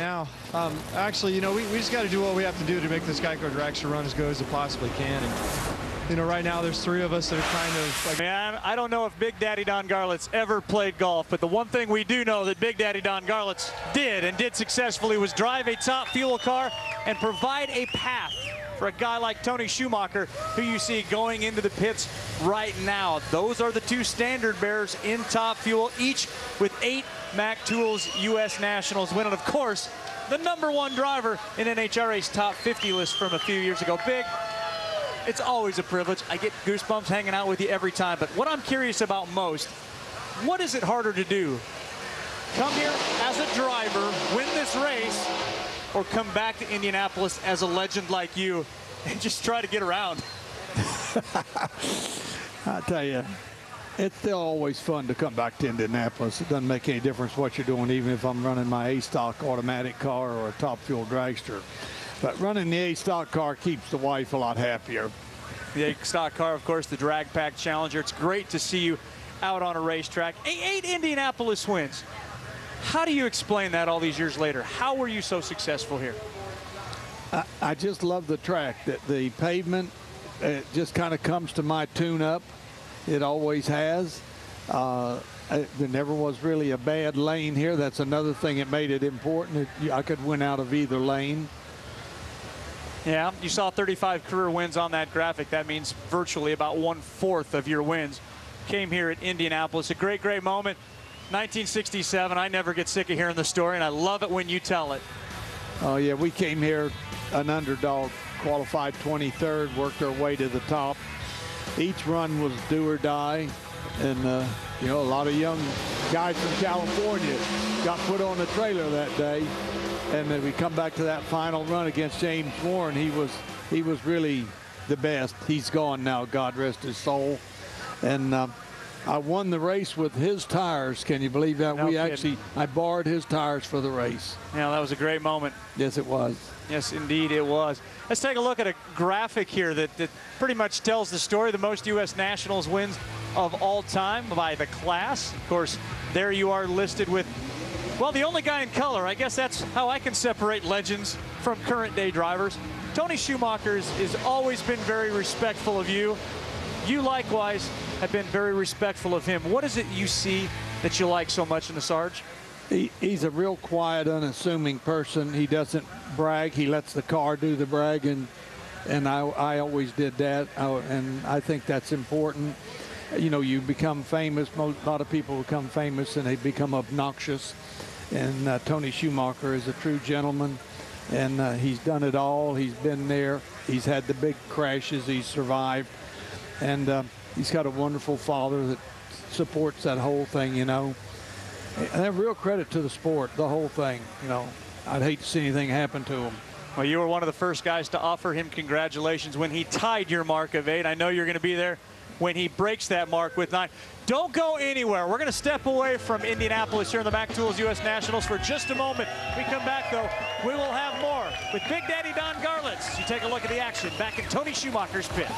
now. Actually, you know, we just got to do what we have to do to make this Geico dragster run as good as it possibly can. And, you know, right now there's 3 of us that are kind of like... Man, I don't know if Big Daddy Don Garlitts ever played golf, but the one thing we do know that Big Daddy Don Garlitts did successfully was drive a top fuel car and provide a path for a guy like Tony Schumacher, who you see going into the pits right now. Those are the 2 standard bearers in top fuel, each with 8 Mac Tools U.S. Nationals win. And of course, the #1 driver in NHRA's top 50 list from a few years ago. Big, it's always a privilege. I get goosebumps hanging out with you every time. But what I'm curious about most, what is it harder to do? Come here as a driver, win this race, or come back to Indianapolis as a legend like you and just try to get around? I tell you, it's still always fun to come back to Indianapolis. It doesn't make any difference what you're doing, even if I'm running my A-Stock automatic car or a top fuel dragster. But running the A-Stock car keeps the wife a lot happier. The A-Stock car, of course, the Drag Pack Challenger. It's great to see you out on a racetrack. 8 Indianapolis wins. How do you explain that all these years later? How were you so successful here? I just love the track. That the pavement, it just kind of comes to my tune-up. It always has. There never was really a bad lane here. That's another thing that made it important. I could win out of either lane. Yeah, you saw 35 career wins on that graphic. That means virtually about 1/4 of your wins came here at Indianapolis. A great, great moment. 1967, I never get sick of hearing the story, and I love it when you tell it. Oh, yeah, we came here an underdog, qualified 23rd, worked our way to the top. Each run was do or die, and, you know, a lot of young guys from California got put on the trailer that day. And then we come back to that final run against James Warren. He was really the best. He's gone now, God rest his soul. And I won the race with his tires. Can you believe that? No kidding. I borrowed his tires for the race. Yeah, that was a great moment. Yes, it was. Yes, indeed it was. Let's take a look at a graphic here that pretty much tells the story. The most U.S. Nationals wins of all time by the class. Of course, there you are listed with, well, the only guy in color. I guess that's how I can separate legends from current day drivers. Tony Schumacher has always been very respectful of you. You likewise have been very respectful of him. What is it you see that you like so much in the Sarge? He's a real quiet, unassuming person. He doesn't brag. He lets the car do the bragging, and I always did that, and I think that's important. You know, you become famous. A lot of people become famous, and they become obnoxious. And Tony Schumacher is a true gentleman, and he's done it all. He's been there. He's had the big crashes. He's survived. And he's got a wonderful father that supports that whole thing, you know. And a real credit to the sport, the whole thing, you know. I'd hate to see anything happen to him. Well, you were one of the first guys to offer him congratulations when he tied your mark of 8. I know you're going to be there when he breaks that mark with 9. Don't go anywhere. We're going to step away from Indianapolis here in the Mac Tools U.S. Nationals for just a moment. We come back, though, we will have more with Big Daddy Don Garlitts. You take a look at the action back in Tony Schumacher's pit.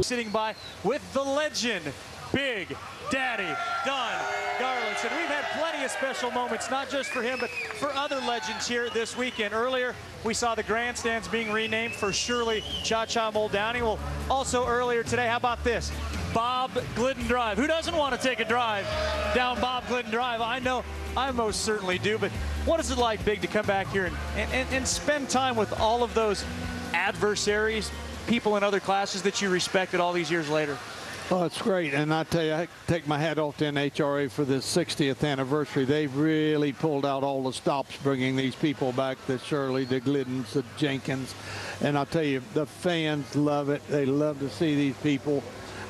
Sitting by with the legend, Big Daddy Don Garlitts. And we've had plenty of special moments, not just for him, but for other legends here this weekend. Earlier, we saw the grandstands being renamed for Shirley Cha-Cha Muldowney. Well, also earlier today, how about this? Bob Glidden Drive. Who doesn't want to take a drive down Bob Glidden Drive? I know I most certainly do, but what is it like, Big, to come back here and spend time with all of those adversaries, people in other classes that you respected all these years later? Oh, it's great. And I tell you, I take my hat off to NHRA for this 60th anniversary. They've really pulled out all the stops bringing these people back, the Shirley, the Gliddens, the Jenkins. And I'll tell you, the fans love it. They love to see these people.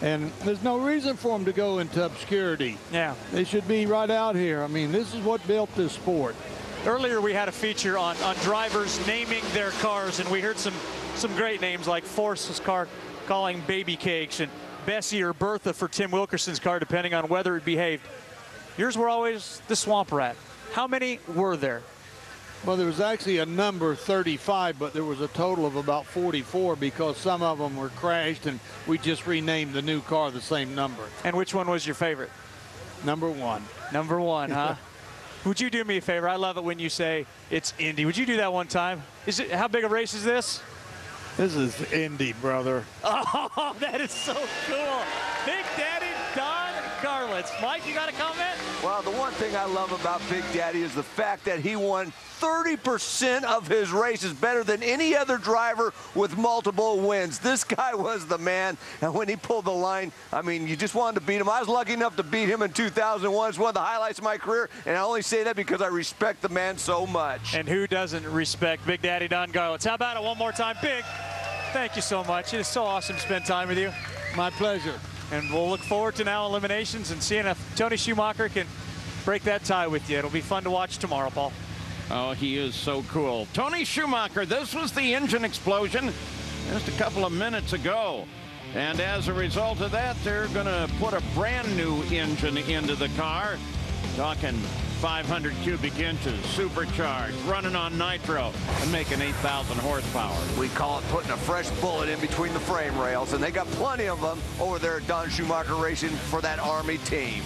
And there's no reason for them to go into obscurity. Yeah. They should be right out here. I mean, this is what built this sport. Earlier, we had a feature on drivers naming their cars, and we heard some great names like Force's car calling baby cakes, and Bessie or Bertha for Tim Wilkerson's car, depending on whether it behaved. Yours were always the Swamp Rat. How many were there? Well, there was actually a number 35, but there was a total of about 44 because some of them were crashed, and we just renamed the new car the same number. And which one was your favorite? Number one. Number one, huh? Would you do me a favor? I love it when you say it's Indy. Would you do that one time? How big a race is this? This is Indy, brother. Oh, that is so cool. Big Daddy Don Garlitts. Mike, you got a comment? Well, the one thing I love about Big Daddy is the fact that he won 30% of his races, better than any other driver with multiple wins. This guy was the man, and when he pulled the line, I mean, you just wanted to beat him. I was lucky enough to beat him in 2001. It's one of the highlights of my career, and I only say that because I respect the man so much. And who doesn't respect Big Daddy Don Garlitts? How about it one more time? Big, thank you so much. It is so awesome to spend time with you. My pleasure. And we'll look forward to now eliminations and seeing if Tony Schumacher can break that tie with you. It'll be fun to watch tomorrow, Paul. Oh, he is so cool. Tony Schumacher, this was the engine explosion just a couple of minutes ago. And as a result of that, they're going to put a brand new engine into the car. Talking 500 cubic inches, supercharged, running on nitro, and making 8,000 horsepower. We call it putting a fresh bullet in between the frame rails, and they got plenty of them over there at Don Schumacher Racing for that Army team.